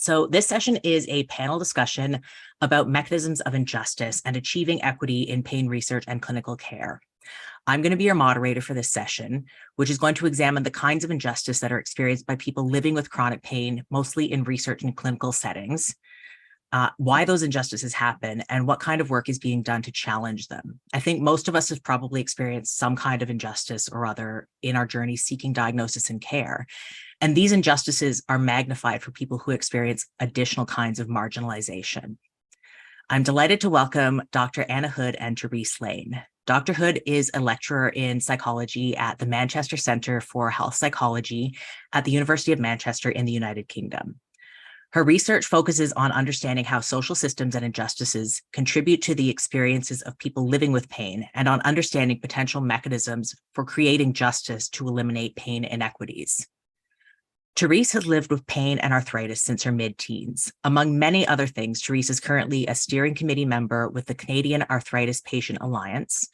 So this session is a panel discussion about mechanisms of injustice and achieving equity in pain research and clinical care. I'm going to be your moderator for this session, which is going to examine the kinds of injustice that are experienced by people living with chronic pain, mostly in research and clinical settings, why those injustices happen, and what kind of work is being done to challenge them. I think most of us have probably experienced some kind of injustice or other in our journey seeking diagnosis and care. And these injustices are magnified for people who experience additional kinds of marginalization. I'm delighted to welcome Dr. Anna Hood and Therese Lane. Dr. Hood is a lecturer in psychology at the Manchester Centre for Health Psychology at the University of Manchester in the United Kingdom. Her research focuses on understanding how social systems and injustices contribute to the experiences of people living with pain and on understanding potential mechanisms for creating justice to eliminate pain inequities. Therese has lived with pain and arthritis since her mid-teens. Among many other things, Therese is currently a steering committee member with the Canadian Arthritis Patient Alliance,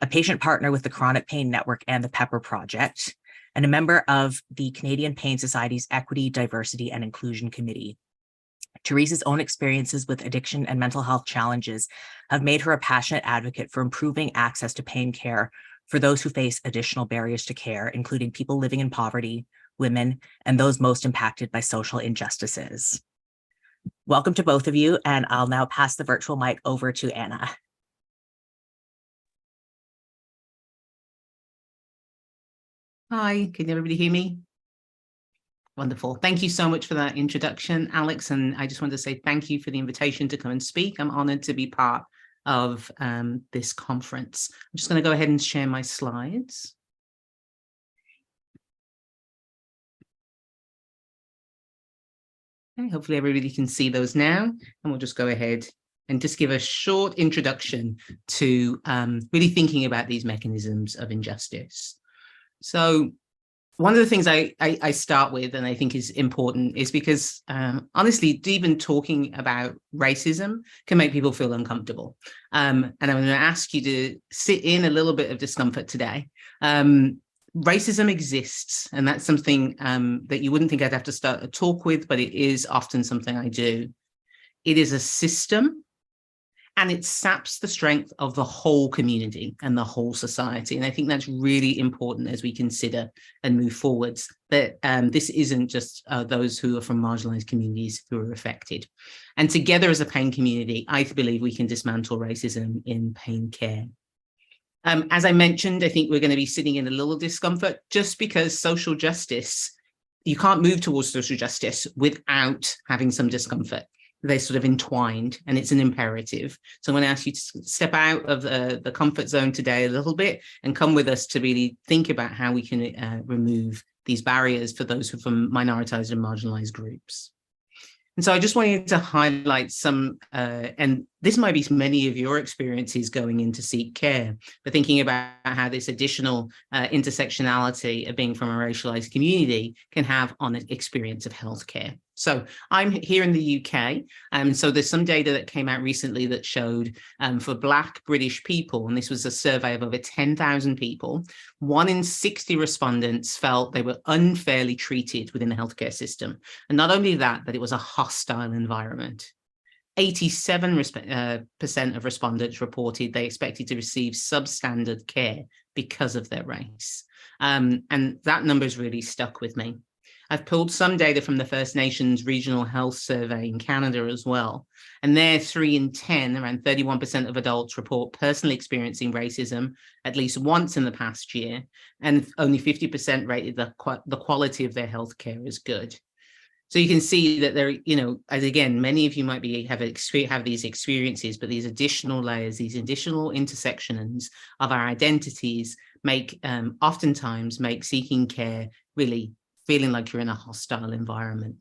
a patient partner with the Chronic Pain Network and the Pepper Project, and a member of the Canadian Pain Society's Equity, Diversity, and Inclusion Committee. Therese's own experiences with addiction and mental health challenges have made her a passionate advocate for improving access to pain care for those who face additional barriers to care, including people living in poverty, women, and those most impacted by social injustices. Welcome to both of you, and I'll now pass the virtual mic over to Anna. Hi, can everybody hear me? Wonderful. Thank you so much for that introduction, Alex. And I just want to say thank you for the invitation to come and speak. I'm honored to be part of this conference. I'm just going to go ahead and share my slides. Okay, hopefully everybody can see those now. And we'll just go ahead and just give a short introduction to really thinking about these mechanisms of injustice. So one of the things I start with, and I think is important, is because honestly, even talking about racism can make people feel uncomfortable. And I'm going to ask you to sit in a little bit of discomfort today. Racism exists, and that's something that you wouldn't think I'd have to start a talk with, but it is often something I do. It is a system, and it saps the strength of the whole community and the whole society. And I think that's really important as we consider and move forwards, that this isn't just those who are from marginalized communities who are affected. And together as a pain community, I believe we can dismantle racism in pain care. As I mentioned, I think we're going to be sitting in a little discomfort just because social justice, you can't move towards social justice without having some discomfort. They're sort of entwined, and it's an imperative. So I'm going to ask you to step out of the comfort zone today a little bit and come with us to really think about how we can remove these barriers for those who are from minoritized and marginalized groups. And so I just wanted to highlight some, and this might be many of your experiences going in to seek care, but thinking about how this additional intersectionality of being from a racialized community can have on an experience of healthcare. So I'm here in the UK, so there's some data that came out recently that showed for Black British people, and this was a survey of over 10,000 people, 1 in 60 respondents felt they were unfairly treated within the healthcare system. And not only that, but it was a hostile environment. 87% of respondents reported they expected to receive substandard care because of their race. And that number has really stuck with me. I've pulled some data from the First Nations Regional Health Survey in Canada as well. And there, 3 in 10, around 31% of adults report personally experiencing racism at least once in the past year. And only 50% rated the quality of their healthcare as good. So you can see that there, as again, many of you might have these experiences, but these additional layers, these additional intersections of our identities oftentimes make seeking care really feeling like you're in a hostile environment.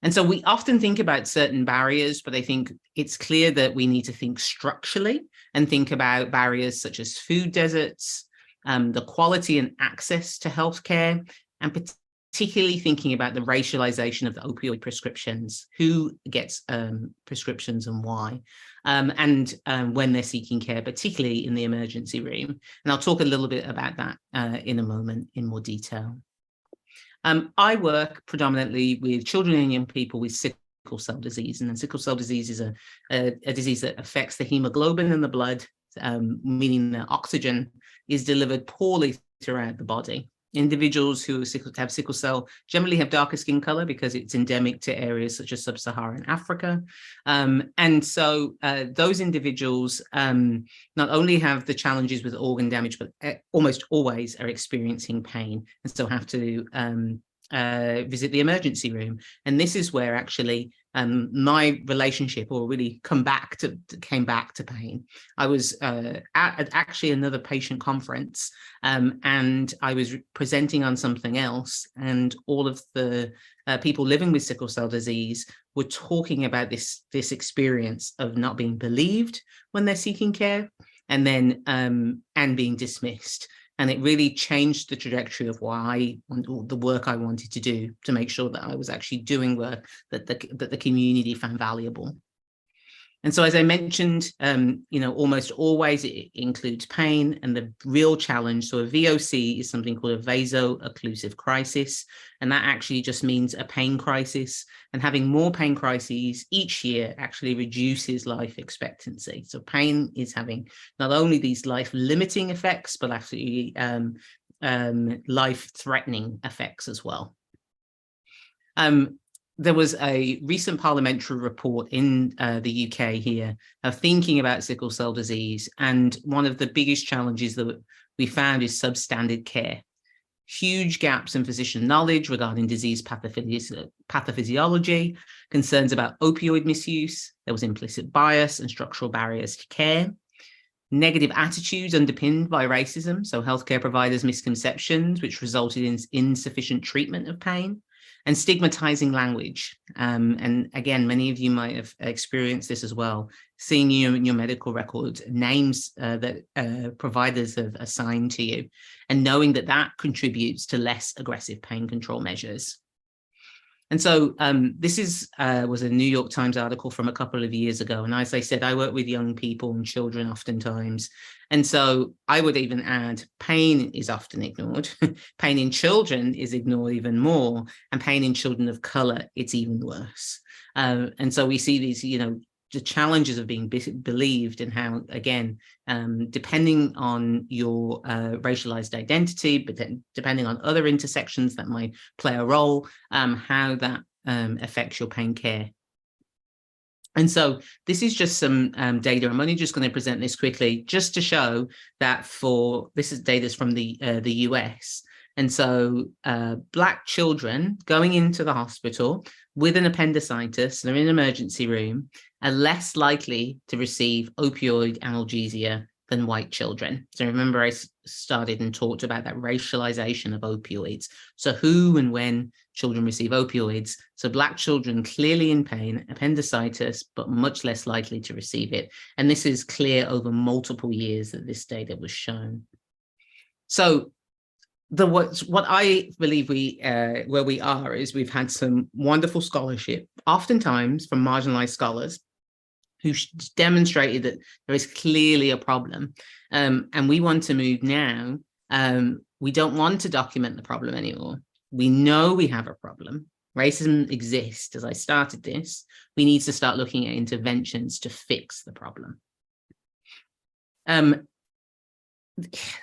And so we often think about certain barriers, but I think it's clear that we need to think structurally and think about barriers such as food deserts, the quality and access to healthcare, and particularly thinking about the racialization of the opioid prescriptions, who gets prescriptions and why, and when they're seeking care, particularly in the emergency room. And I'll talk a little bit about that in a moment in more detail. I work predominantly with children and young people with sickle sickle cell disease. And then sickle cell disease is a disease that affects the hemoglobin in the blood, meaning that oxygen is delivered poorly throughout the body. Individuals who have sickle cell generally have darker skin color because it's endemic to areas such as sub-Saharan Africa. And so those individuals not only have the challenges with organ damage, but almost always are experiencing pain and still have to visit the emergency room. And this is where actually my relationship, or really came back to pain. I was at actually another patient conference, and I was presenting on something else, and all of the people living with sickle cell disease were talking about this experience of not being believed when they're seeking care, and then and being dismissed. And it really changed the trajectory of the work I wanted to do, to make sure that I was actually doing work that the community found valuable. And so, as I mentioned, almost always it includes pain, and the real challenge. So a VOC is something called a vaso-occlusive crisis, and that actually just means a pain crisis. And having more pain crises each year actually reduces life expectancy. So pain is having not only these life-limiting effects, but actually life-threatening effects as well. There was a recent parliamentary report in the UK here thinking about sickle cell disease, and one of the biggest challenges that we found is substandard care. Huge gaps in physician knowledge regarding disease pathophysiology, concerns about opioid misuse, there was implicit bias and structural barriers to care, negative attitudes underpinned by racism, so healthcare providers' misconceptions, which resulted in insufficient treatment of pain, and stigmatizing language. And again, many of you might have experienced this as well, seeing in your medical records names that providers have assigned to you, and knowing that that contributes to less aggressive pain control measures. And so this was a New York Times article from a couple of years ago. And as I said, I work with young people and children oftentimes. And so I would even add, pain is often ignored. Pain in children is ignored even more. And pain in children of color, it's even worse. And so we see these, the challenges of being believed, and how, again, depending on your racialized identity, but then depending on other intersections that might play a role, how that affects your pain care. And so this is just some data. I'm only just going to present this quickly just to show that this is data from the US. And so Black children going into the hospital with an appendicitis, they're in an emergency room, are less likely to receive opioid analgesia than white children. So remember, I started and talked about that racialization of opioids. So who and when children receive opioids. So Black children clearly in pain, appendicitis, but much less likely to receive it. And this is clear over multiple years that this data was shown. So what I believe where we are is we've had some wonderful scholarship, oftentimes from marginalized scholars, who demonstrated that there is clearly a problem. And we want to move now. We don't want to document the problem anymore. We know we have a problem. Racism exists. As I started this, we need to start looking at interventions to fix the problem.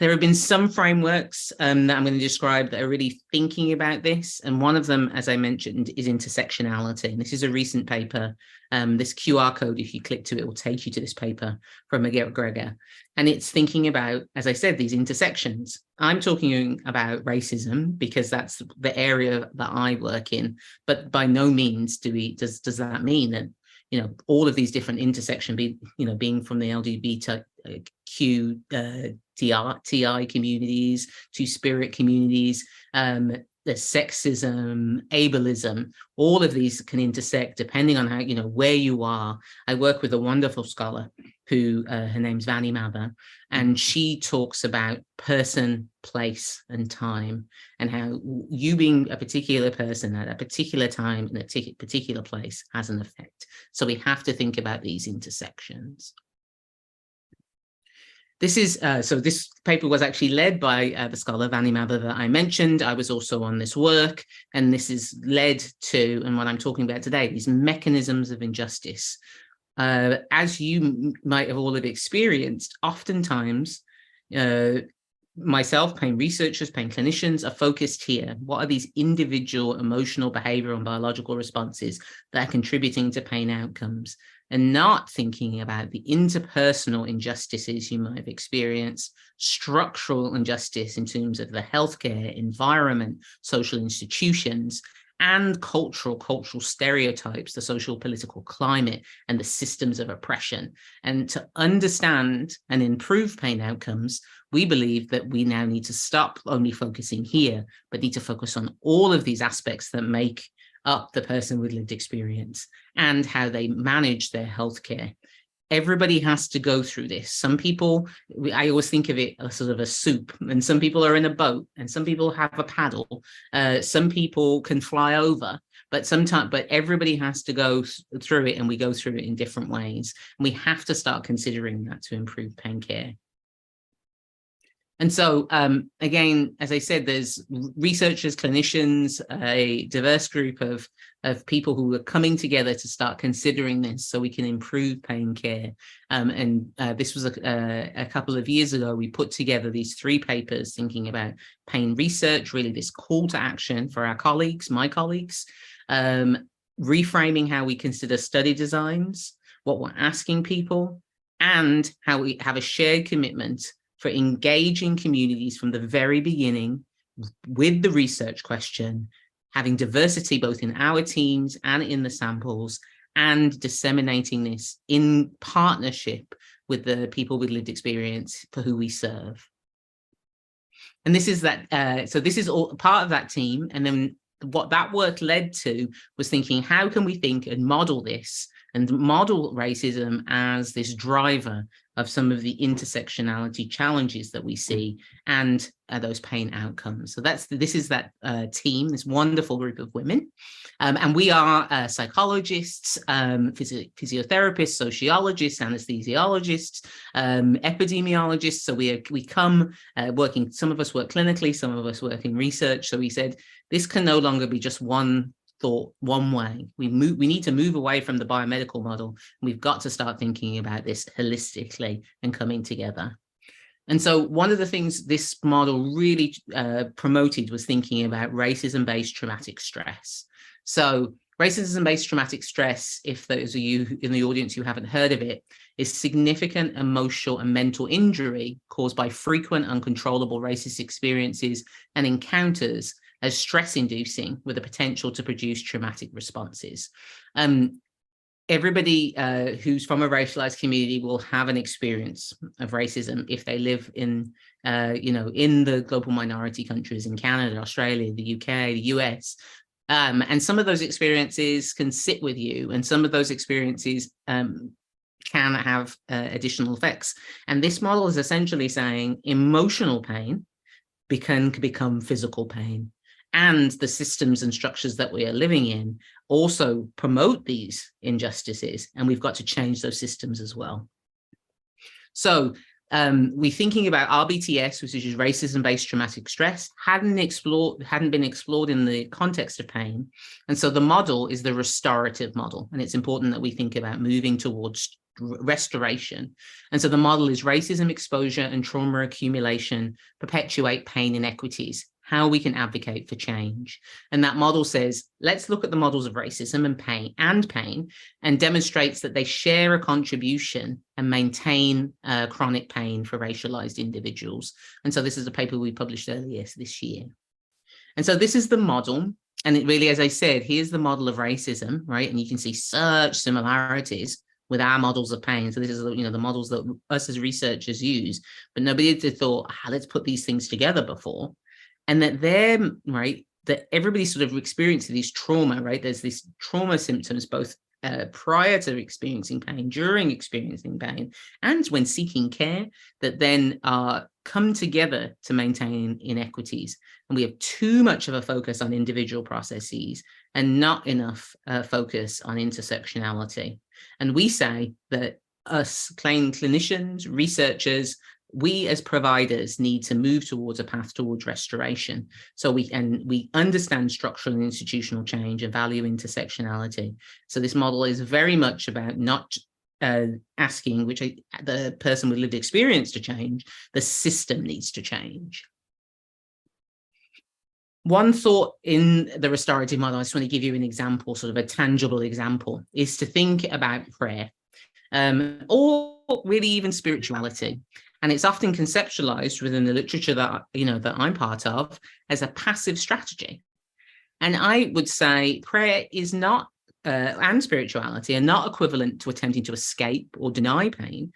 There have been some frameworks that I'm going to describe that are really thinking about this. And one of them, as I mentioned, is intersectionality. And this is a recent paper. This QR code, if you click to it, will take you to this paper from McGregor. And it's thinking about, as I said, these intersections. I'm talking about racism because that's the area that I work in. But by no means does that mean that, all of these different intersections, being from the LGBTQ TI communities to spirit communities, the sexism, ableism, all of these can intersect depending on how, where you are. I work with a wonderful scholar who, her name's Vanny Mather, and she talks about person, place, and time, and how you being a particular person at a particular time in a particular place has an effect. So we have to think about these intersections. This is so this paper was actually led by the scholar Vanni Mather that I mentioned. I was also on this work, and this is led to, and what I'm talking about today, these mechanisms of injustice. As you might have all have experienced, oftentimes myself, pain researchers, pain clinicians are focused here. What are these individual emotional, behavioral, and biological responses that are contributing to pain outcomes, and not thinking about the interpersonal injustices you might have experienced, structural injustice in terms of the healthcare, environment, social institutions, and cultural stereotypes, the social political climate, and the systems of oppression. And to understand and improve pain outcomes, we believe that we now need to stop only focusing here, but need to focus on all of these aspects that make up the person with lived experience and how they manage their healthcare. Everybody has to go through this. Some people, I always think of it as sort of a soup, and some people are in a boat, and some people have a paddle. Some people can fly over, but everybody has to go through it, and we go through it in different ways. And we have to start considering that to improve pain care. And so, again, as I said, there's researchers, clinicians, a diverse group of people who are coming together to start considering this so we can improve pain care. This was a couple of years ago. We put together these 3 papers thinking about pain research, really this call to action for our colleagues, my colleagues, reframing how we consider study designs, what we're asking people, and how we have a shared commitment for engaging communities from the very beginning with the research question, having diversity both in our teams and in the samples, and disseminating this in partnership with the people with lived experience for who we serve. And this is that, so this is all part of that team. And then what that work led to was thinking, how can we think and model this and model racism as this driver of some of the intersectionality challenges that we see and those pain outcomes. So this is that team, this wonderful group of women. And we are psychologists, physiotherapists, sociologists, anesthesiologists, epidemiologists. So we come working, some of us work clinically, some of us work in research. So we said, this can no longer be just one thought one way. We need to move away from the biomedical model. We've got to start thinking about this holistically and coming together. And so one of the things this model really promoted was thinking about racism-based traumatic stress. So racism-based traumatic stress, if those of you in the audience who haven't heard of it, is significant emotional and mental injury caused by frequent uncontrollable racist experiences and encounters as stress-inducing with the potential to produce traumatic responses. Everybody who's from a racialized community will have an experience of racism if they live in, in the global minority countries in Canada, Australia, the UK, the US. And some of those experiences can sit with you, and some of those experiences can have additional effects. And this model is essentially saying emotional pain can become physical pain. And the systems and structures that we are living in also promote these injustices, and we've got to change those systems as well. So we're thinking about RBTS, which is racism-based traumatic stress, hadn't been explored in the context of pain. And so the model is the restorative model, and it's important that we think about moving towards restoration. And so the model is racism exposure and trauma accumulation perpetuate pain inequities, how we can advocate for change. And that model says, let's look at the models of racism and pain and demonstrates that they share a contribution and maintain chronic pain for racialized individuals. And so this is a paper we published earlier this year. And so this is the model. And it really, as I said, here's the model of racism, right? And you can see such similarities with our models of pain. So this is, the models that us as researchers use, but nobody had thought, let's put these things together before. And that that everybody's sort of experiencing these trauma, right? There's these trauma symptoms, both prior to experiencing pain, during experiencing pain, and when seeking care, that then come together to maintain inequities. And we have too much of a focus on individual processes and not enough focus on intersectionality. And we say that us clinicians, researchers, we as providers need to move towards a path towards restoration. So we understand structural and institutional change and value intersectionality. So this model is very much about not asking the person with lived experience to change, the system needs to change. One thought in the restorative model, I just want to give you an example, sort of a tangible example, is to think about prayer, or really even spirituality. And it's often conceptualized within the literature that, that I'm part of as a passive strategy. And I would say prayer is not, and spirituality are not equivalent to attempting to escape or deny pain.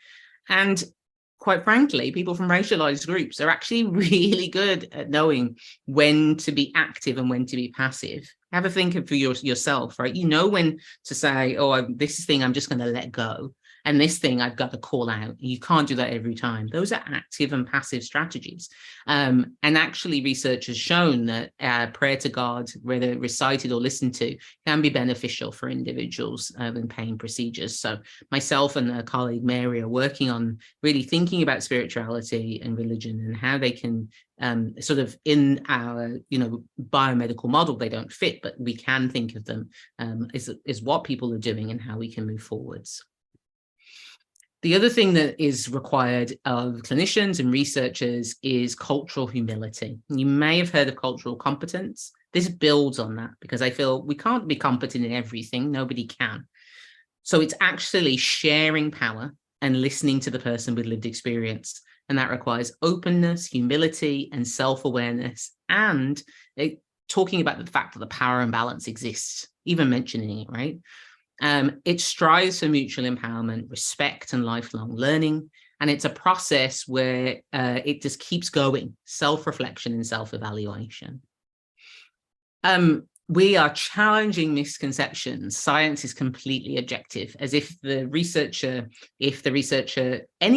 And quite frankly, people from racialized groups are actually really good at knowing when to be active and when to be passive. Have a think for yourself, right? You know when to say, oh, this thing I'm just going to let go. And this thing I've got to call out. You can't do that every time. Those are active and passive strategies. And actually research has shown that prayer to God, whether recited or listened to, can be beneficial for individuals in pain procedures. So myself and a colleague, Mary, are working on really thinking about spirituality and religion and how they can sort of in our, biomedical model, they don't fit, but we can think of them as what people are doing and how we can move forwards. The other thing that is required of clinicians and researchers is cultural humility. You may have heard of cultural competence. This builds on that because I feel we can't be competent in everything. Nobody can. So it's actually sharing power and listening to the person with lived experience. And that requires openness, humility, and self-awareness, and talking about the fact that the power imbalance exists, even mentioning it, right? It strives for mutual empowerment, respect, and lifelong learning. And it's a process where it just keeps going, self-reflection and self-evaluation. We are challenging misconceptions. Science is completely objective, as if any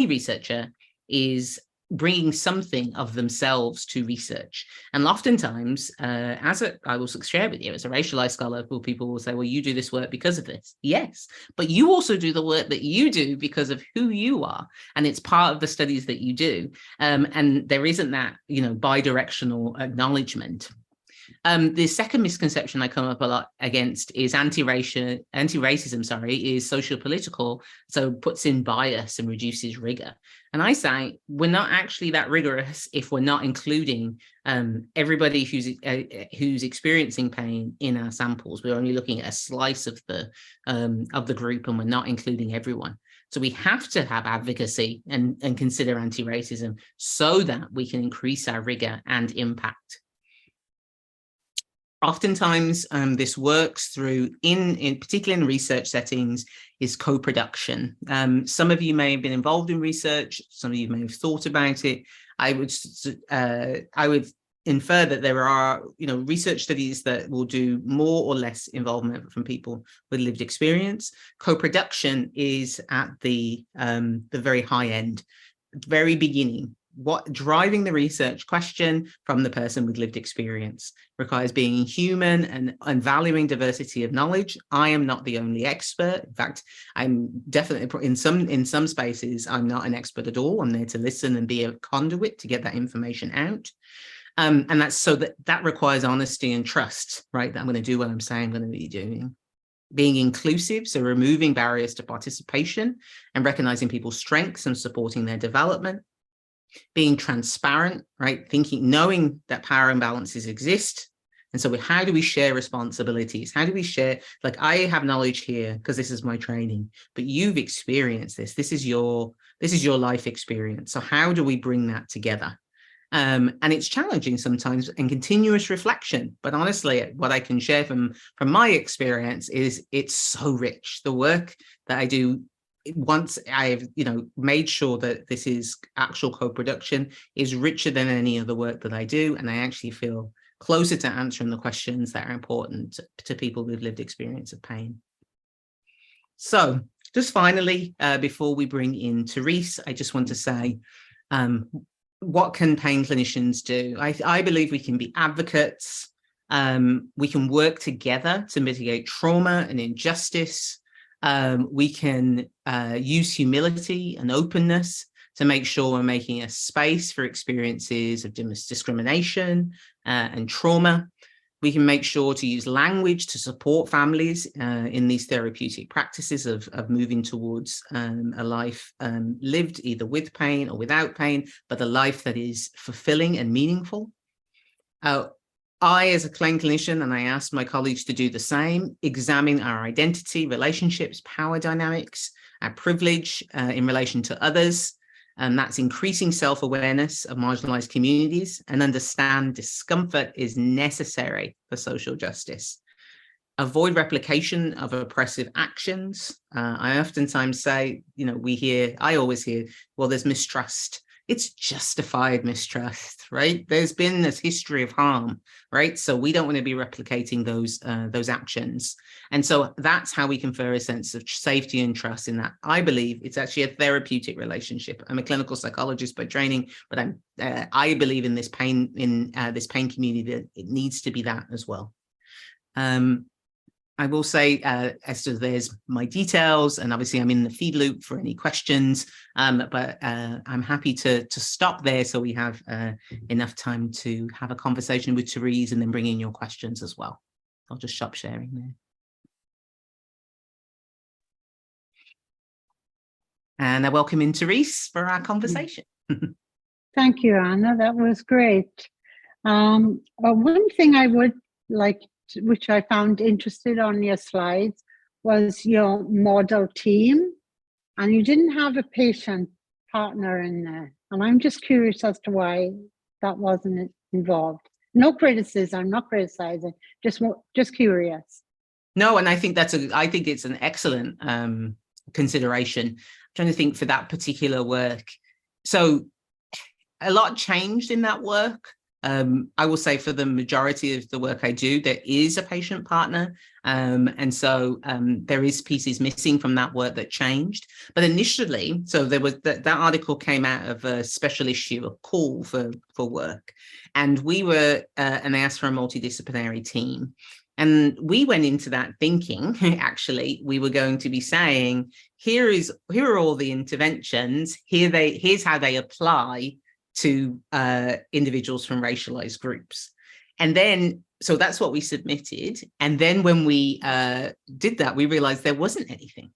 researcher is bringing something of themselves to research. And oftentimes, I will share with you, as a racialized scholar, people will say, well, you do this work because of this. Yes, but you also do the work that you do because of who you are. And it's part of the studies that you do. And there isn't that, bi-directional acknowledgement. The second misconception I come up a lot against is anti-racism, is socio-political, so puts in bias and reduces rigor. And I say we're not actually that rigorous if we're not including everybody who's experiencing pain in our samples. We're only looking at a slice of the group, and we're not including everyone. So we have to have advocacy and consider anti-racism so that we can increase our rigor and impact. Oftentimes, this works through, particularly in research settings, is co-production. Some of you may have been involved in research. Some of you may have thought about it. I would infer that there are, research studies that will do more or less involvement from people with lived experience. Co-production is at the very high end, very beginning. What driving the research question from the person with lived experience requires being human and valuing diversity of knowledge. I am not the only expert. In fact, I'm definitely in some spaces, I'm not an expert at all. I'm there to listen and be a conduit to get that information out. And that's so that requires honesty and trust, right? That I'm going to do what I'm saying I'm going to be doing. Being inclusive, so removing barriers to participation and recognizing people's strengths and supporting their development. Being transparent, right? Knowing that power imbalances exist. And so how do we share responsibilities? How do we share, like, I have knowledge here because this is my training, but you've experienced this. This is your life experience. So how do we bring that together? And it's challenging sometimes, and continuous reflection. But honestly, what I can share from my experience is it's so rich. The work that I do, once I've made sure that this is actual co-production, is richer than any other work that I do, and I actually feel closer to answering the questions that are important to people with lived experience of pain. So just finally, before we bring in Therese, I just want to say, what can pain clinicians do? I believe we can be advocates. We can work together to mitigate trauma and injustice. We can use humility and openness to make sure we're making a space for experiences of discrimination and trauma. We can make sure to use language to support families in these therapeutic practices of moving towards a life lived either with pain or without pain, but a life that is fulfilling and meaningful. I, as a clinician, and I asked my colleagues to do the same, examine our identity, relationships, power dynamics, our privilege in relation to others, and that's increasing self-awareness of marginalized communities, and understand discomfort is necessary for social justice. Avoid replication of oppressive actions. I oftentimes say, I always hear, well, there's mistrust. It's justified mistrust, right? There's been this history of harm, right? So we don't want to be replicating those actions. And so that's how we confer a sense of safety and trust in that. I believe it's actually a therapeutic relationship. I'm a clinical psychologist by training, but I believe in this pain community that it needs to be that as well. I will say, as to there's my details, and obviously I'm in the feed loop for any questions, but I'm happy to stop there so we have enough time to have a conversation with Therese and then bring in your questions as well. I'll just stop sharing there. And I welcome in Therese for our conversation. Thank you, Anna. That was great. One thing I would like, which I found interested on your slides, was your model team, and you didn't have a patient partner in there. And I'm just curious as to why that wasn't involved. No criticism, I'm not criticizing, just curious. No, and I think I think it's an excellent consideration. I'm trying to think for that particular work. So a lot changed in that work. I will say for the majority of the work I do, there is a patient partner. And so there is pieces missing from that work that changed. But initially, so there was that article came out of a special issue, a call for work. And we were, and they asked for a multidisciplinary team. And we went into that thinking, actually, we were going to be saying, here are all the interventions, here's how they apply to individuals from racialized groups. And then, so that's what we submitted. And then when we did that, we realized there wasn't anything.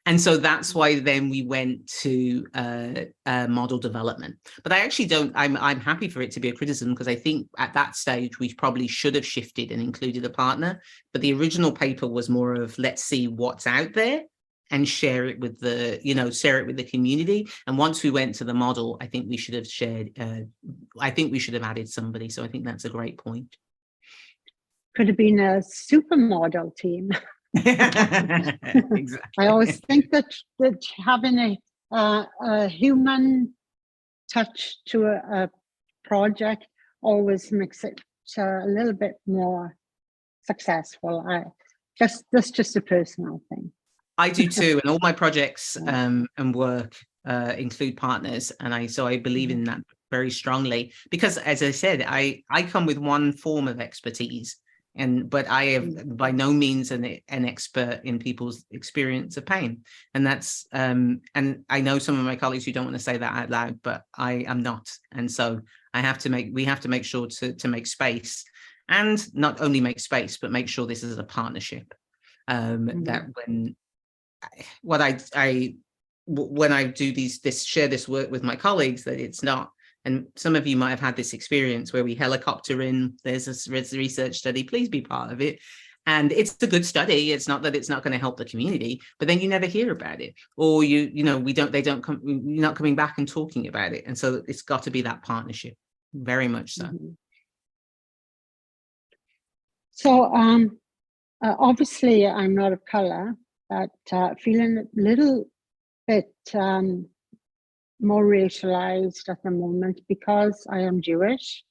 And so that's why then we went to model development. But I actually I'm happy for it to be a criticism, because I think at that stage, we probably should have shifted and included a partner. But the original paper was more of, let's see what's out there and share it with the community. And once we went to the model, I think we should have shared, I think we should have added somebody. So I think that's a great point. Could have been a supermodel team. Exactly. I always think that having a human touch to a project always makes it a little bit more successful. That's just a personal thing. I do too, and all my projects and work include partners, and I believe in that very strongly, because, as I said, I come with one form of expertise, but I have by no means an expert in people's experience of pain, and that's and I know some of my colleagues who don't want to say that out loud, but I am not, and so we have to make sure to make space, and not only make space, but make sure this is a partnership. That when I do share this work with my colleagues, that it's not, and some of you might have had this experience where we helicopter in, there's a research study, please be part of it. And it's a good study. It's not that it's not going to help the community, but then you never hear about it, or you're not coming back and talking about it. And so it's got to be that partnership, very much so. So obviously I'm not of color, but feeling a little bit more racialized at the moment because I am Jewish,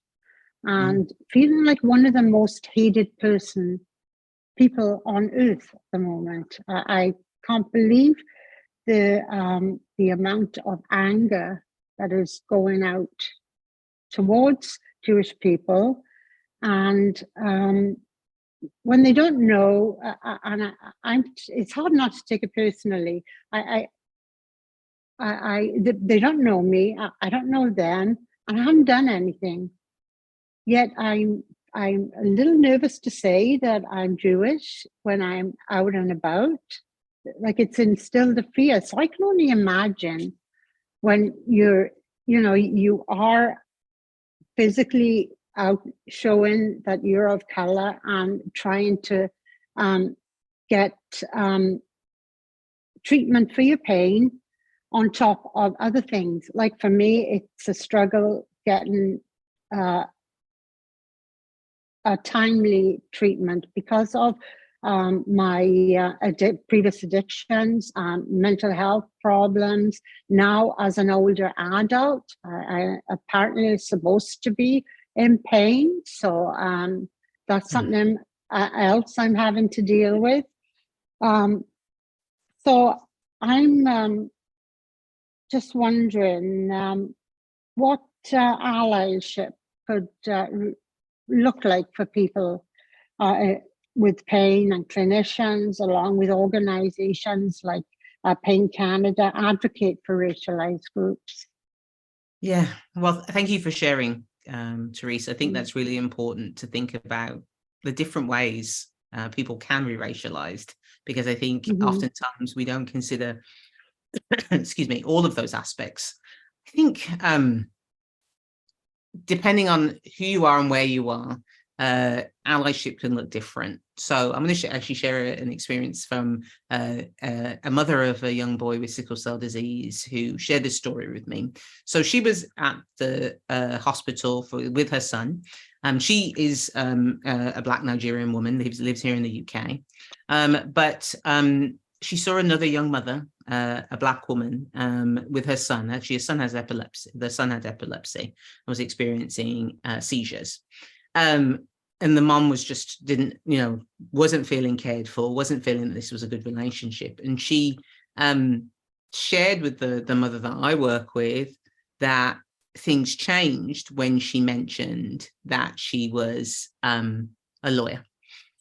and feeling like one of the most hated people on earth at the moment. I can't believe the amount of anger that is going out towards Jewish people, and when they don't know, and it's hard not to take it personally. they don't know me. I don't know them, and I haven't done anything. Yet I'm a little nervous to say that I'm Jewish when I'm out and about. Like, it's instilled a fear. So I can only imagine when you are physically out showing that you're of color and trying to get treatment for your pain on top of other things. Like, for me, it's a struggle getting a timely treatment because of my previous addictions, mental health problems. Now, as an older adult, I apparently supposed to be in pain. So that's something else I'm having to deal with. So I'm just wondering what allyship could look like for people with pain, and clinicians, along with organizations like Pain Canada, advocate for racialized groups. Yeah, well, thank you for sharing, Therese. I think that's really important to think about the different ways people can be racialized, because I think oftentimes we don't consider, excuse me, all of those aspects. I think depending on who you are and where you are, allyship can look different. So I'm going to actually share an experience from a mother of a young boy with sickle cell disease who shared this story with me. So she was at the hospital with her son. She is a Black Nigerian woman, lives here in the UK. But she saw another young mother, a Black woman, with her son. Actually, her son has epilepsy. The son had epilepsy and was experiencing seizures. And the mom was just wasn't feeling cared for, wasn't feeling that this was a good relationship. And she shared with the mother that I work with that things changed when she mentioned that she was a lawyer.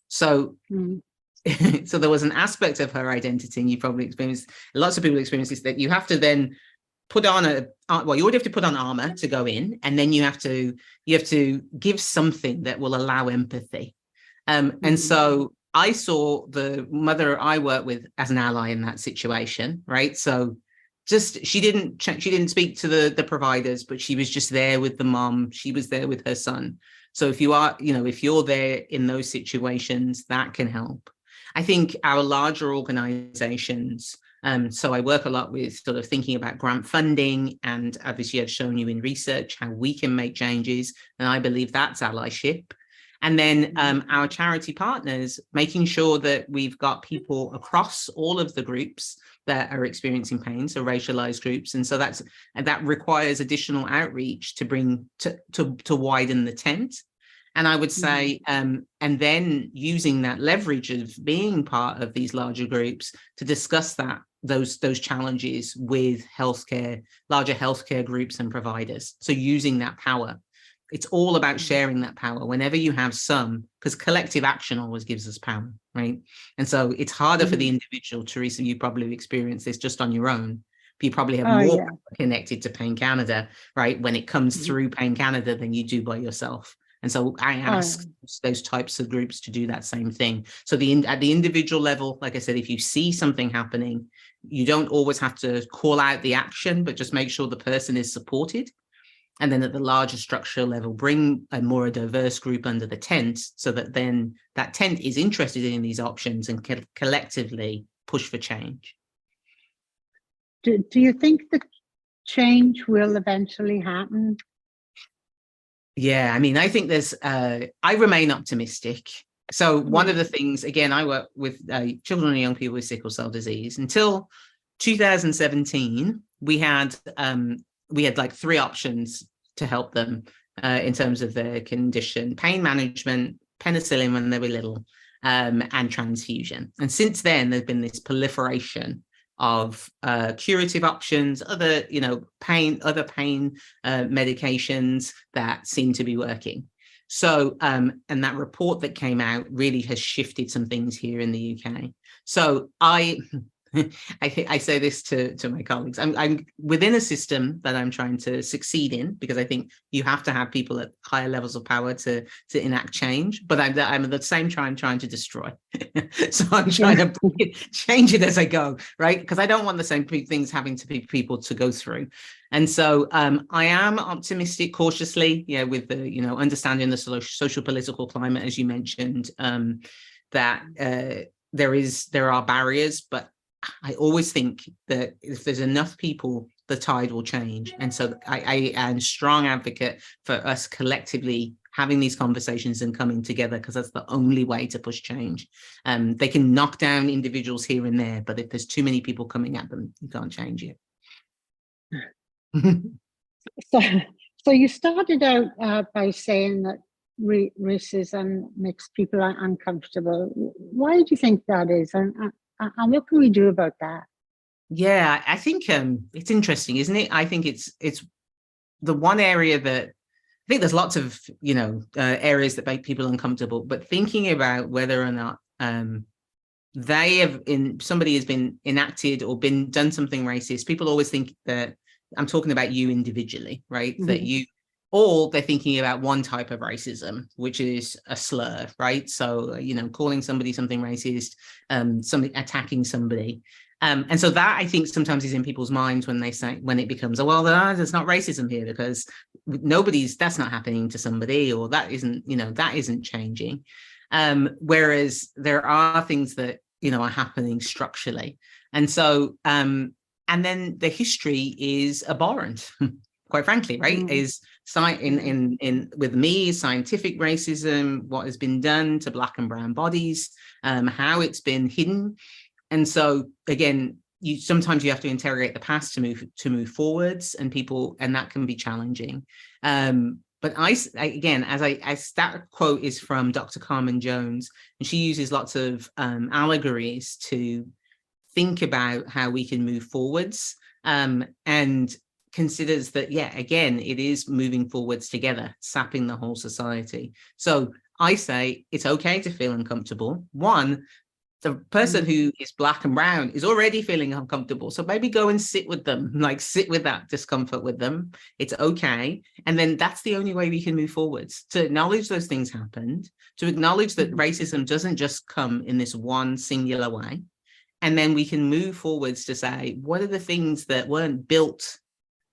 So so there was an aspect of her identity, and you probably experienced, lots of people experience this, that you have to then put on you already have to put on armor to go in, and then you have to give something that will allow empathy. And so I saw the mother I work with as an ally in that situation, right? So just she didn't speak to the providers, but she was just there with the mom. She was there with her son. So if you're there in those situations, that can help. I think our larger organizations, so I work a lot with sort of thinking about grant funding, and obviously I've shown you in research how we can make changes, and I believe that's allyship. And then our charity partners, making sure that we've got people across all of the groups that are experiencing pain, so racialized groups, and so that requires additional outreach to bring to widen the tent. And I would say, and then using that leverage of being part of these larger groups to discuss those challenges with larger healthcare groups and providers. So using that power, it's all about sharing that power. Whenever you have because collective action always gives us power, right? And so it's harder for the individual. Teresa, you probably experienced this just on your own. But you probably have more connected to Pain Canada, right, when it comes through Pain Canada than you do by yourself. And so I ask those types of groups to do that same thing. So at the individual level, like I said, if you see something happening, you don't always have to call out the action, but just make sure the person is supported. And then at the larger structural level, bring a more diverse group under the tent, so that then that tent is interested in these options and can collectively push for change. Do you think that change will eventually happen? Yeah, I mean, I think I remain optimistic. So one of the things, again, I work with children and young people with sickle cell disease. Until 2017, we had like 3 options to help them in terms of their condition: pain management, penicillin when they were little, and transfusion. And since then, there's been this proliferation of curative options, other pain medications that seem to be working. So and that report that came out really has shifted some things here in the UK. So I say this to my colleagues. I'm within a system that I'm trying to succeed in, because I think you have to have people at higher levels of power to enact change. But I'm at the same time trying to destroy. So I'm trying to change it as I go, right? Because I don't want the same things having to be people to go through. And so I am optimistic, cautiously, with the understanding the social political climate, as you mentioned, that there are barriers, but I always think that if there's enough people, the tide will change. And so I am a strong advocate for us collectively having these conversations and coming together, because that's the only way to push change. They can knock down individuals here and there, but if there's too many people coming at them, you can't change it. So you started out by saying that racism makes people uncomfortable. Why do you think that is, and what can we do about that? Yeah, I think it's interesting, isn't it? I think it's the one area that I think there's lots of areas that make people uncomfortable, but thinking about whether or not somebody has been enacted or done something racist, people always think that I'm talking about you individually, right? Mm-hmm. That they're thinking about one type of racism, which is a slur, right? So, calling somebody something racist, something attacking somebody. And so that, I think, sometimes is in people's minds when it becomes, there's not racism here because that's not happening to somebody, or that isn't changing. Whereas there are things that, are happening structurally. And so, and then the history is abhorrent, quite frankly, right? With me, scientific racism, what has been done to Black and brown bodies, how it's been hidden. And so again, sometimes you have to interrogate the past to move forwards, and that can be challenging. But that quote is from Dr. Carmen Jones, and she uses lots of allegories to think about how we can move forwards, and considers that, again, it is moving forwards together, sapping the whole society. So I say it's okay to feel uncomfortable. One, the person who is Black and brown is already feeling uncomfortable. So maybe go and sit with them, sit with that discomfort with them. It's okay. And then that's the only way we can move forwards, to acknowledge those things happened, to acknowledge that racism doesn't just come in this one singular way. And then we can move forwards to say, what are the things that weren't built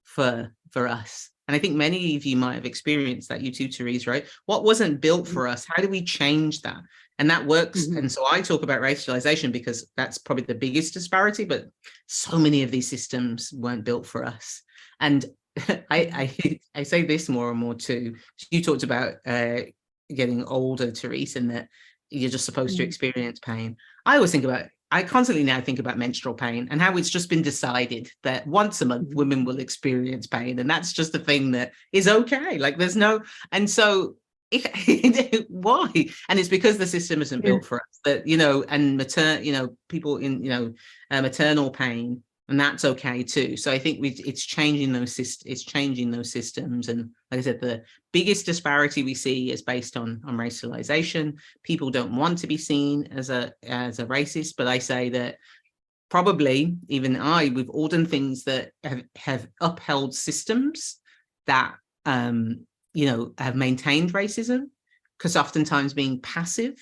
for us? And I think many of you might have experienced that, you too, Therese, right? What wasn't built for us? How do we change that? And that works. Mm-hmm. And so I talk about racialization because that's probably the biggest disparity, but so many of these systems weren't built for us. And I say this more and more too. You talked about getting older, Therese, and that you're just supposed to experience pain. I constantly now think about menstrual pain and how it's just been decided that once a month women will experience pain, and that's just a thing that is okay. And so why? And it's because the system isn't built for us. That and people in maternal pain, and that's okay too. So I think it's changing those systems. And like I said, the biggest disparity we see is based on racialization. People don't want to be seen as a racist, but I say that probably even we've all done things that have upheld systems that have maintained racism, because oftentimes being passive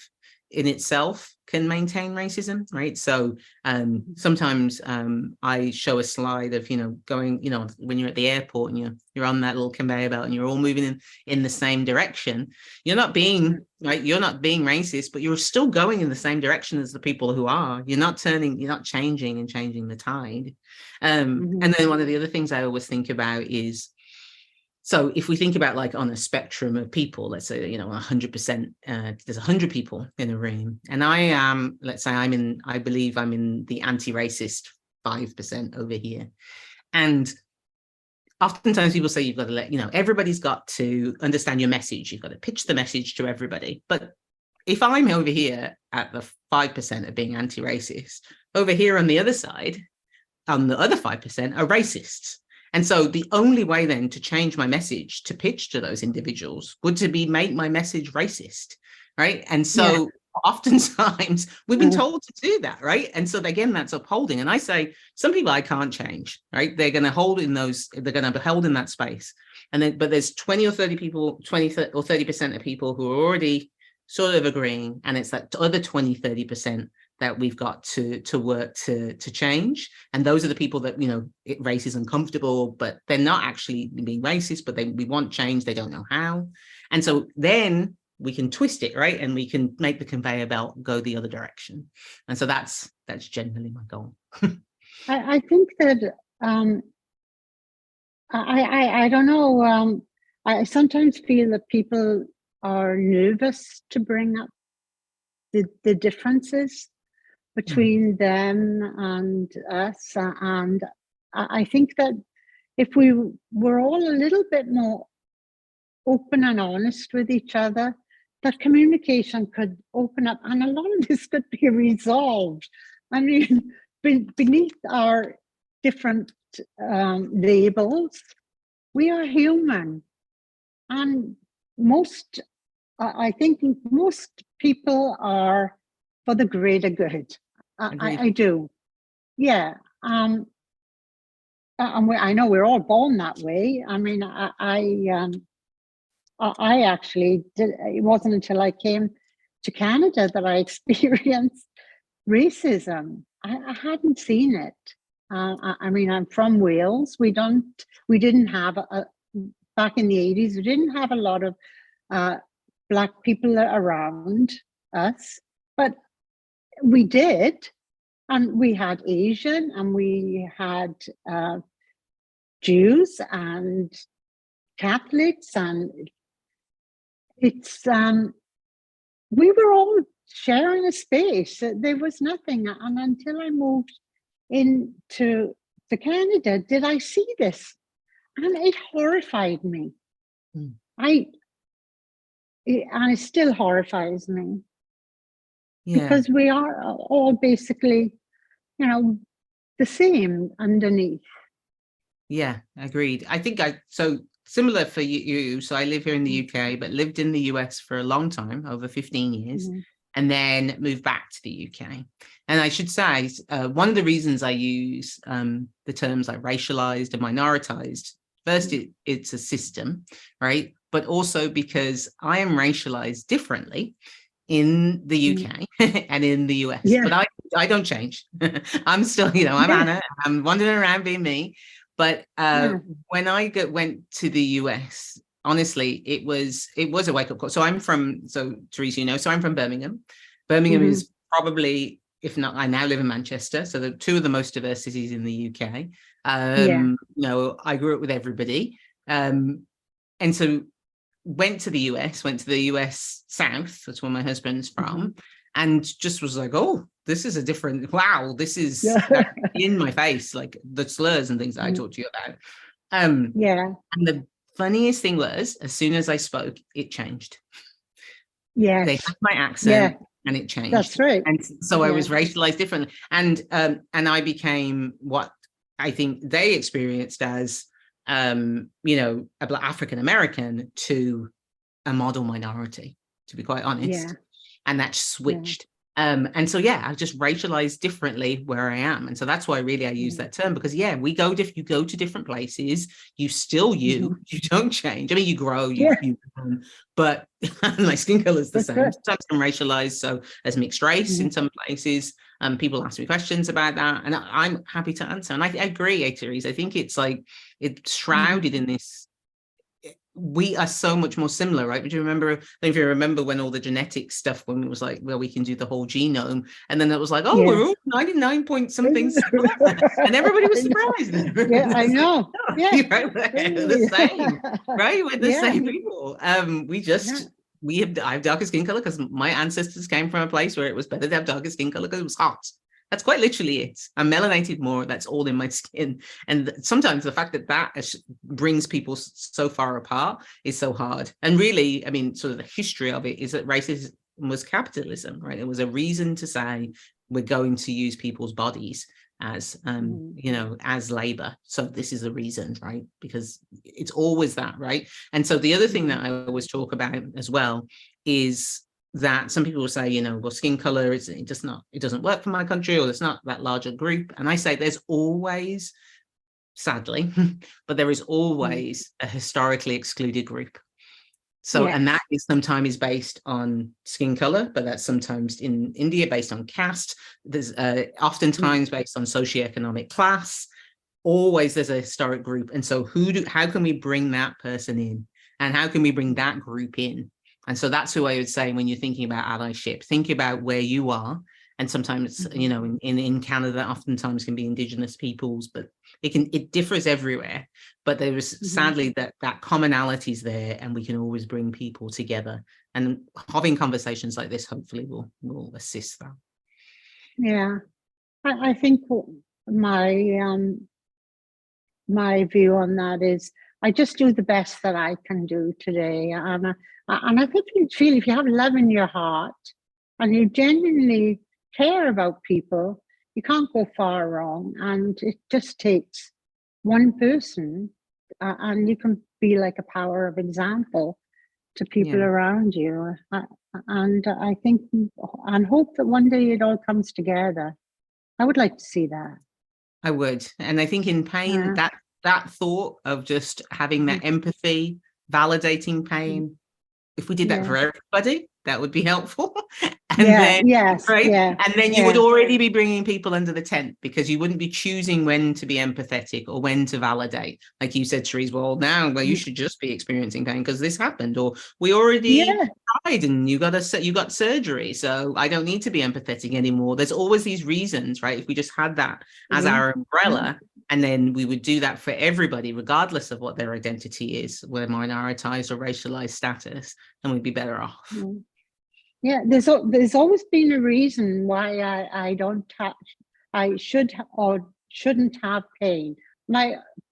in itself can maintain racism, right? So sometimes I show a slide of going, when you're at the airport and you're on that little conveyor belt and you're all moving in the same direction. You're not being racist, but you're still going in the same direction as the people who are. You're not changing the tide. And then one of the other things I always think about is, so if we think about on a spectrum of people, let's say, 100%, there's 100 people in a room, and I believe I'm in the anti-racist 5% over here. And oftentimes people say you've got to everybody's got to understand your message. You've got to pitch the message to everybody. But if I'm over here at the 5% of being anti-racist, over here on the other side, on the other 5% are racists. And so the only way then to change my message to pitch to those individuals would to be make my message racist, right? And so oftentimes we've been told to do that, right? And so again, that's upholding. And I say, some people I can't change, right? They're going to hold in those, they're going to be held in that space. And then, but there's 20 or 30 people, 20 or 30% of people who are already sort of agreeing. And it's that other 20, 30% that we've got to work to change. And those are the people that, you know, race is uncomfortable, but they're not actually being racist, but we want change. They don't know how. And so then we can twist it, right? And we can make the conveyor belt go the other direction. And so that's generally my goal. I think that I don't know. I sometimes feel that people are nervous to bring up the differences between them and us. And I think that if we were all a little bit more open and honest with each other, that communication could open up and a lot of this could be resolved. I mean, beneath our different labels, we are human. And I think most people are for the greater good. I do. Yeah. And I know we're all born that way. I mean, I actually did. It wasn't until I came to Canada that I experienced racism. I hadn't seen it. I mean, I'm from Wales. We didn't have back in the 80s. We didn't have a lot of Black people around us, but we did, and we had Asian, and we had Jews and Catholics, and it's we were all sharing a space. There was nothing, and until I moved into Canada did I see this, and it horrified me. And it still horrifies me. Yeah. Because we are all basically, you know, the same underneath. Yeah, agreed. I think so similar for you. So I live here in the UK, but lived in the US for a long time, over 15 years, and then moved back to the UK. And I should say, one of the reasons I use the terms like racialized and minoritized, first, it's a system, right? But also because I am racialized differently in the UK and in the US, but I don't change. I'm still, you know, I'm Anna, I'm wandering around being me. But when I went to the US, honestly, it was a wake up call. So Therese, you know, so I'm from Birmingham. Birmingham is probably, if not, I now live in Manchester. So the two of the most diverse cities in the UK. You know, I grew up with everybody. And so went to the US South, that's where my husband's from, and just was like, oh, this is a different, wow, this is in my face, like the slurs and things that I talked to you about. And the funniest thing was, as soon as I spoke, it changed. They had my accent and it changed. That's right. And so I was racialized differently. And I became what I think they experienced as you know, African-American to a model minority, to be quite honest. And that switched. And so, I just racialized differently where I am. And so that's why really I use that term, because you go to different places, you still you don't change. I mean, you grow, but my skin color is the same. Sometimes I'm racialized, so as mixed race in some places. People ask me questions about that, and I'm happy to answer. And I agree, Therese. I think it's like it's shrouded in this. We are so much more similar, right? But if you remember when all the genetic stuff, when it was like, well, we can do the whole genome, and then it was like, oh, we're all 99 point something similar, and everybody was surprised. I know. Right? We're the same, right? We're the same people. I have darker skin color because my ancestors came from a place where it was better to have darker skin color because it was hot. That's quite literally it. I'm melanated more. That's all in my skin. And sometimes the fact that brings people so far apart is so hard. And really, I mean, sort of the history of it is that racism was capitalism, right? It was a reason to say we're going to use people's bodies as, you know, as labor. So this is the reason, right? Because it's always that, right? And so the other thing that I always talk about as well is that some people will say, you know, well, skin color it doesn't work for my country, or it's not that larger group. And I say there's always, sadly, but there is always a historically excluded group. So, and that is sometimes based on skin color, but that's sometimes in India based on caste. There's oftentimes based on socioeconomic class. Always there's a historic group. And so how can we bring that person in? And how can we bring that group in? And so that's who I would say, when you're thinking about allyship, think about where you are. And sometimes, you know, in Canada, oftentimes can be Indigenous peoples, but it differs everywhere. But there is sadly that commonality is there, and we can always bring people together. And having conversations like this hopefully will assist that. Yeah, I think my my view on that is I just do the best that I can do today, and I think if you have love in your heart and you genuinely care about people, you can't go far wrong. And it just takes one person, and you can be like a power of example to people around you. And I think and hope that one day it all comes together. I would like to see that. I would. And I think in pain, that thought of just having that empathy, validating pain, if we did that for everybody, that would be helpful. And then you would already be bringing people under the tent, because you wouldn't be choosing when to be empathetic or when to validate. Like you said, Therese, you should just be experiencing pain because this happened, or we already died and you got surgery, so I don't need to be empathetic anymore. There's always these reasons, right? If we just had that as our umbrella, and then we would do that for everybody, regardless of what their identity is, whether minoritized or racialized status, then we'd be better off. Yeah, there's always been a reason why I should or shouldn't have pain.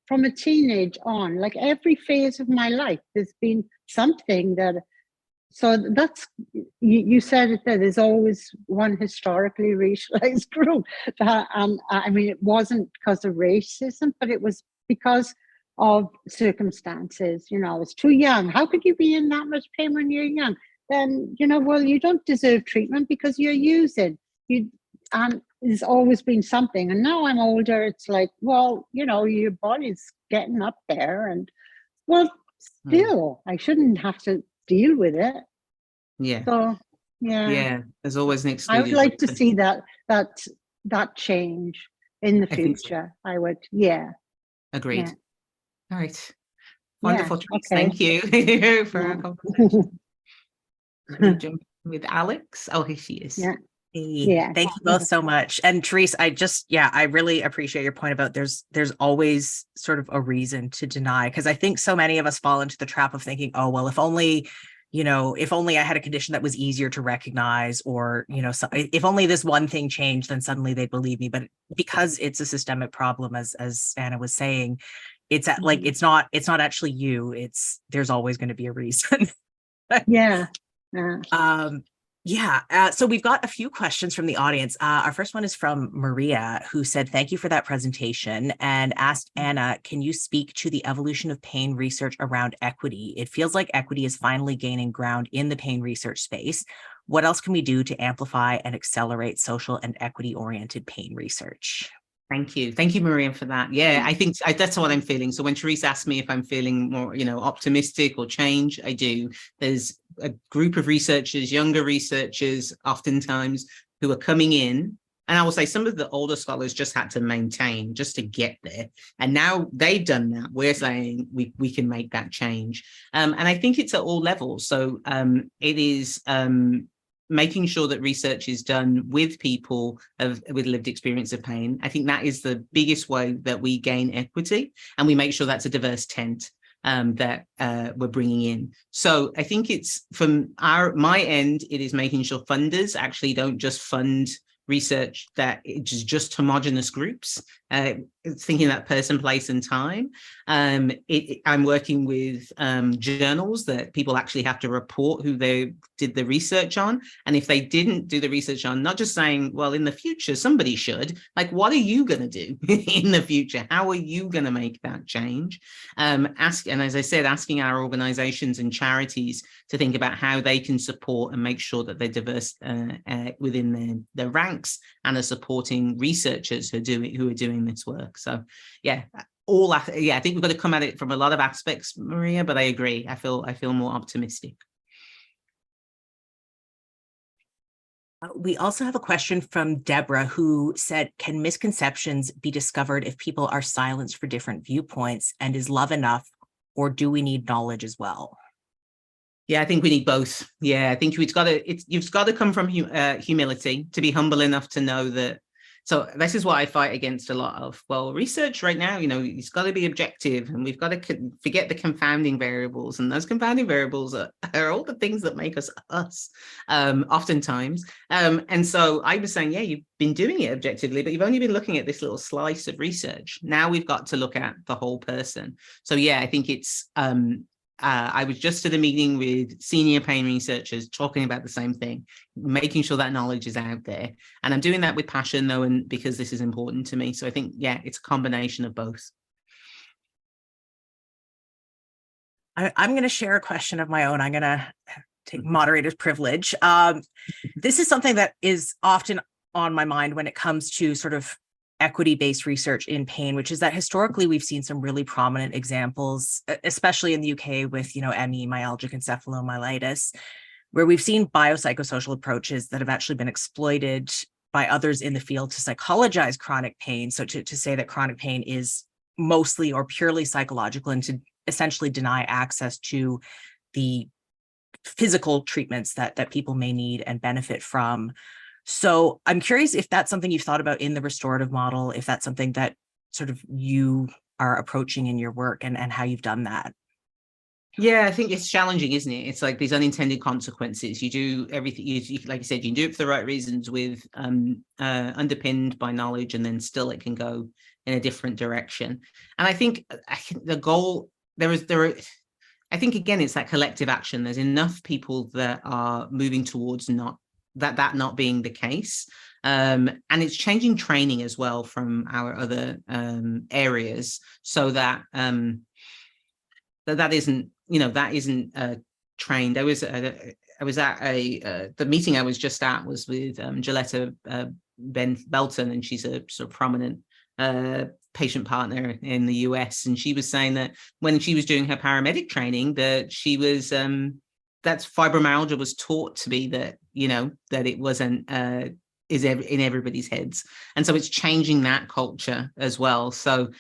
From a teenage on, like every phase of my life, there's been something that. So that's you said it there. There's always one historically racialized group. I mean, it wasn't because of racism, but it was because of circumstances. You know, I was too young. How could you be in that much pain when you're young? Then, you know, well, you don't deserve treatment because you're using. There's always been something. And now I'm older, it's like, well, you know, your body's getting up there, and well, still, I shouldn't have to deal with it. So there's always an excluded. I would like to see that change in the future. So. I would, agreed. All right, wonderful. Okay. Thank you for our conversation. Jump with Alex. Oh, here she is. Thank you both so much. And Therese, I really appreciate your point about there's always sort of a reason to deny, because I think so many of us fall into the trap of thinking, oh, well, if only I had a condition that was easier to recognize, or, you know, so if only this one thing changed, then suddenly they'd believe me. But because it's a systemic problem, as Anna was saying, it's like, it's not actually you, there's always going to be a reason. So we've got a few questions from the audience. Our first one is from Maria, who said, thank you for that presentation, and asked Anna, can you speak to the evolution of pain research around equity? It feels like equity is finally gaining ground in the pain research space. What else can we do to amplify and accelerate social and equity-oriented pain research? Thank you, Maria, for that. I think that's what I'm feeling. So when Therese asked me if I'm feeling more, you know, optimistic or change, I do. There's a group of researchers, younger researchers, oftentimes, who are coming in, and I will say some of the older scholars just had to maintain just to get there, and now they've done that. We're saying we can make that change, and I think it's at all levels. So it is. Making sure that research is done with people with lived experience of pain. I think that is the biggest way that we gain equity, and we make sure that's a diverse tent that we're bringing in. So I think it's from my end, it is making sure funders actually don't just fund research that it's just homogenous groups, thinking that person, place, and time. I'm working with journals that people actually have to report who they did the research on. And if they didn't do the research on, not just saying, well, in the future, somebody should, like, what are you going to do in the future? How are you going to make that change? And as I said, asking our organizations and charities to think about how they can support and make sure that they're diverse within their ranks and are supporting researchers who are doing this work. So yeah, I think we've got to come at it from a lot of aspects, Maria, but I agree. I feel more optimistic. We also have a question from Deborah, who said, can misconceptions be discovered if people are silenced for different viewpoints? And is love enough, or do we need knowledge as well? Yeah, I think we need both. Yeah, I think you've got to come from humility, to be humble enough to know that. So this is what I fight against a lot of. Well, research right now, it's got to be objective, and we've got to forget the confounding variables. And those confounding variables are all the things that make us, oftentimes. And so I was saying, yeah, you've been doing it objectively, but you've only been looking at this little slice of research. Now we've got to look at the whole person. So yeah, I think it's I was just at a meeting with senior pain researchers talking about the same thing, making sure that knowledge is out there. And I'm doing that with passion, though, and because this is important to me. So I think, yeah, it's a combination of both. I'm going to share a question of my own. I'm going to take moderator's privilege. This is something that is often on my mind when it comes to sort of equity-based research in pain, which is that historically we've seen some really prominent examples, especially in the UK with, ME, myalgic encephalomyelitis, where we've seen biopsychosocial approaches that have actually been exploited by others in the field to psychologize chronic pain. So to say that chronic pain is mostly or purely psychological, and to essentially deny access to the physical treatments that people may need and benefit from. So I'm curious if that's something you've thought about in the restorative model, if that's something that sort of you are approaching in your work, and how you've done that. Yeah, I think it's challenging, isn't it? It's like these unintended consequences. You do everything, like you said, you can do it for the right reasons, with underpinned by knowledge, and then still it can go in a different direction. And I think the goal I think, again, it's that collective action. There's enough people that are moving towards not being the case. And it's changing training as well from our other areas, so that that isn't trained. I was at the meeting I was just at was with Gilletta Belton, and she's a sort of prominent patient partner in the US, and she was saying that when she was doing her paramedic training, that she was that fibromyalgia was taught to be that it wasn't is in everybody's heads, and so it's changing that culture as well. So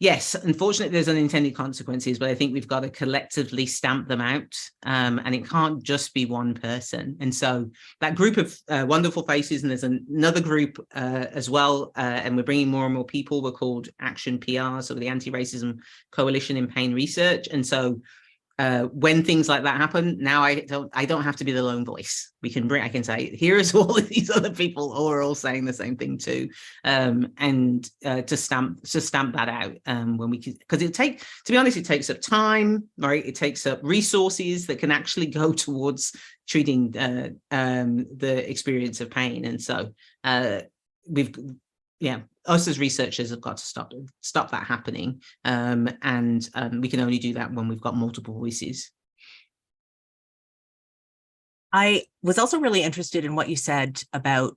yes, unfortunately, there's unintended consequences, but I think we've got to collectively stamp them out, and it can't just be one person. And so that group of wonderful faces, and there's another group as well, and we're bringing more and more people. We're called Action PR, so the Anti-Racism Coalition in Pain Research. And so when things like that happen, now I don't have to be the lone voice. I can say, here's all of these other people who are all saying the same thing too, and to stamp that out when we can, because to be honest, it takes up time, right? It takes up resources that can actually go towards treating the experience of pain, and so us as researchers have got to stop that happening, and we can only do that when we've got multiple voices. I was also really interested in what you said about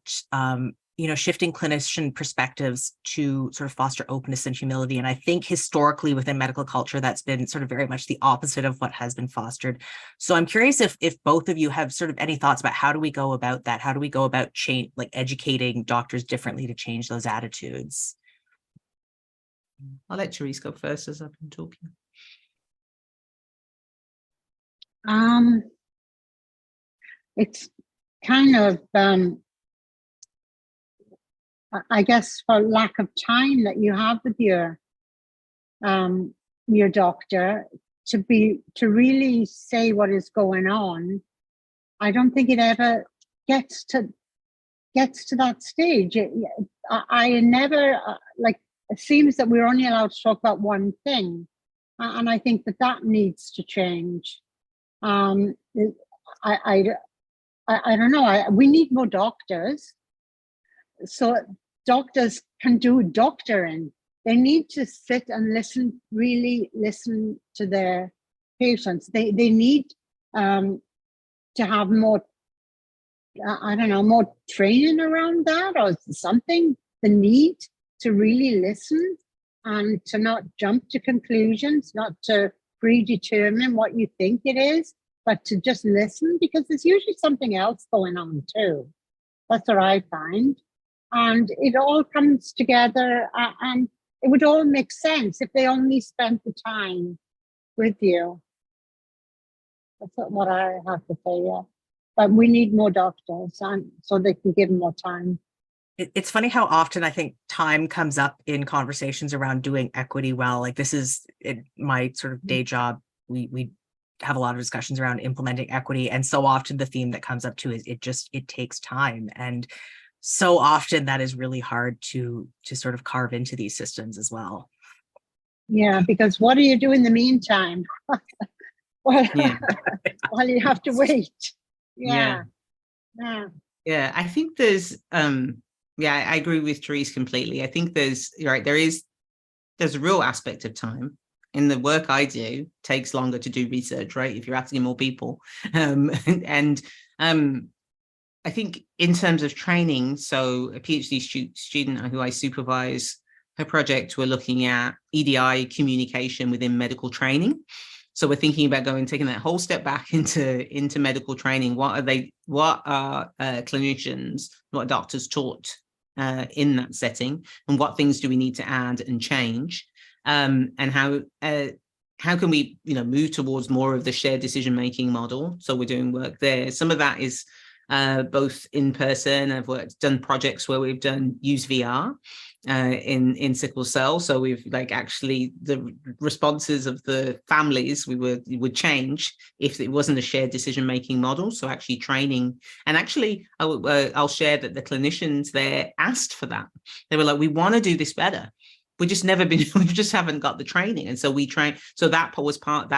shifting clinician perspectives to sort of foster openness and humility. And I think historically within medical culture, that's been sort of very much the opposite of what has been fostered. So I'm curious if both of you have sort of any thoughts about how do we go about that? How do we go about educating doctors differently to change those attitudes? I'll let Therese go first, as I've been talking. It's kind of, I guess, for lack of time that you have with your doctor to really say what is going on. I don't think it ever gets to that stage. I never it seems that we're only allowed to talk about one thing. And I think that needs to change. I don't know. We need more doctors, so doctors can do doctoring. They need to sit and listen, really listen to their patients. They need to have more, I don't know, more training around that or something. The need to really listen and to not jump to conclusions, not to predetermine what you think it is, but to just listen, because there's usually something else going on too. That's what I find. And it all comes together, and it would all make sense if they only spent the time with you. That's what I have to say, yeah. But we need more doctors, and so they can give them more time. It's funny how often I think time comes up in conversations around doing equity well. Like this is my sort of day job. We have a lot of discussions around implementing equity. And so often the theme that comes up too is it takes time. And so often that is really hard to sort of carve into these systems as well. Yeah, because what do you do in the meantime? Well, Yeah. well, you have to wait. Yeah. I think there's I agree with Therese completely. I think there's a real aspect of time. In the work I do, takes longer to do research, right? If you're asking more people. I think in terms of training, so a PhD student who I supervise, her project, we're looking at EDI communication within medical training. So we're thinking about taking that whole step back into medical training. What are clinicians, what doctors taught in that setting, and what things do we need to add and change, and how can we move towards more of the shared decision making model? So we're doing work there. Some of that is both in person. I've done projects where we've used VR in sickle cell. So we've actually the responses of the families would change if it wasn't a shared decision making model. So actually training, and actually I'll share that the clinicians there asked for that. They were like, we want to do this better. We just haven't got the training. And so we train. So that was part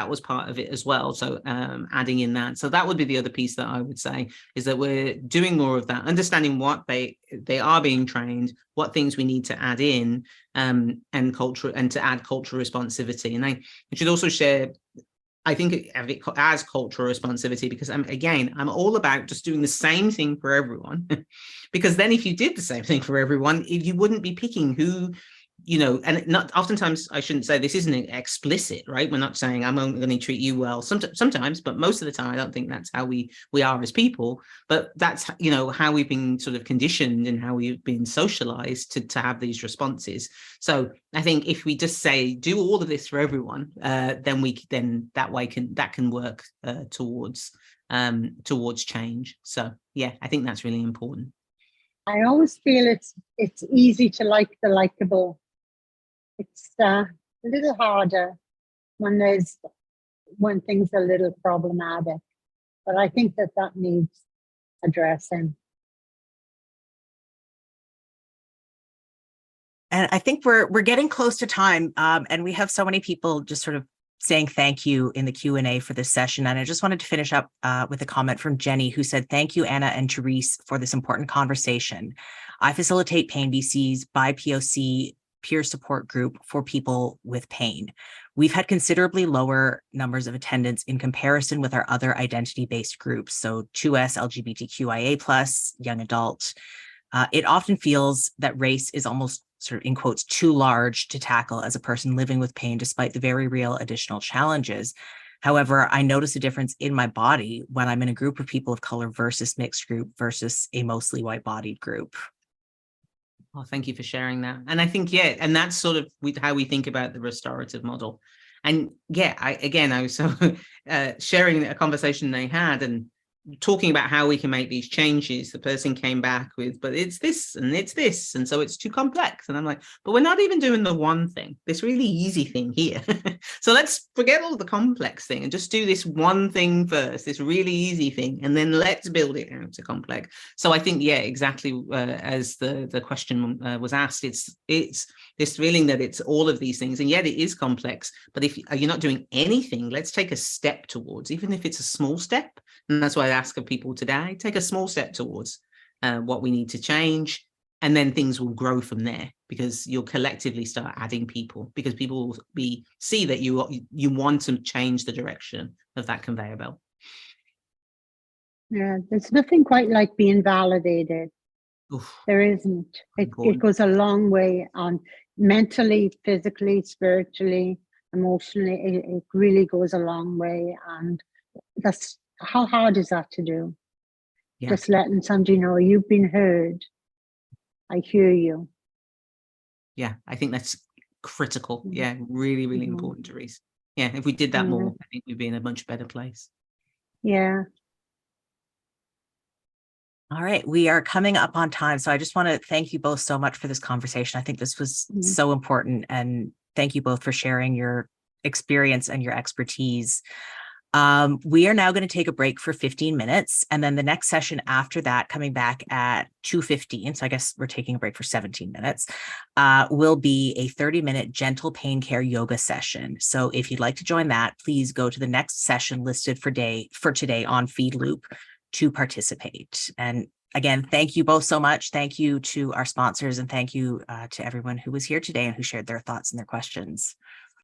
of it as well. So adding in that. So that would be the other piece that I would say, is that we're doing more of that, understanding what they are being trained, what things we need to add in, and culture, and to add cultural responsivity. And I should also share, I think of it as cultural responsivity, because I'm all about just doing the same thing for everyone. Because then if you did the same thing for everyone, you wouldn't be picking who, and not oftentimes, I shouldn't say this isn't explicit, right? We're not saying I'm only going to treat you well sometimes, but most of the time, I don't think that's how we are as people. But that's, how we've been sort of conditioned and how we've been socialized to have these responses. So I think if we just say, do all of this for everyone, then that can work towards change. So yeah, I think that's really important. I always feel it's easy to like the likable. It's a little harder when things are a little problematic, but I think that needs addressing. And I think we're getting close to time, and we have so many people just sort of saying thank you in the Q&A for this session. And I just wanted to finish up with a comment from Jenny, who said, thank you, Anna and Therese, for this important conversation. I facilitate Pain BC's BiPOC peer support group for people with pain. We've had considerably lower numbers of attendance in comparison with our other identity-based groups, so 2S, LGBTQIA+, young adult. It often feels that race is almost sort of in quotes too large to tackle as a person living with pain, despite the very real additional challenges. However, I notice a difference in my body when I'm in a group of people of color versus mixed group versus a mostly white-bodied group. Well, thank you for sharing that. And I think, and that's sort of how we think about the restorative model. And I was so sharing a conversation they had and talking about how we can make these changes. The person came back with, but it's this and it's this, and so it's too complex. And I'm like, but we're not even doing the one thing, this really easy thing here. So let's forget all the complex thing and just do this one thing first, this really easy thing, and then let's build it out to complex. So I think, exactly as the question was asked, it's this feeling that it's all of these things, and yet it is complex. But if you're not doing anything, let's take a step towards, even if it's a small step. And that's why I ask of people today, take a small step towards what we need to change. And then things will grow from there, because you'll collectively start adding people, because people will see that you want to change the direction of that conveyor belt. Yeah, there's nothing quite like being validated. Oof, there isn't. It goes a long way on mentally, physically, spiritually, emotionally. It really goes a long way. And that's, how hard is that to do? Yeah. Just letting somebody know you've been heard. I hear you. Yeah, I think that's critical. Yeah, really, really important, Therese. Yeah, if we did that more, I think we'd be in a much better place. Yeah. All right, we are coming up on time. So I just want to thank you both so much for this conversation. I think this was so important, and thank you both for sharing your experience and your expertise. We are now going to take a break for 15 minutes, and then the next session after that, coming back at 2:15, so I guess we're taking a break for 17 minutes, will be a 30-minute gentle pain care yoga session. So if you'd like to join that, please go to the next session listed for today on FeedLoop to participate. And again, thank you both so much. Thank you to our sponsors, and thank you to everyone who was here today and who shared their thoughts and their questions.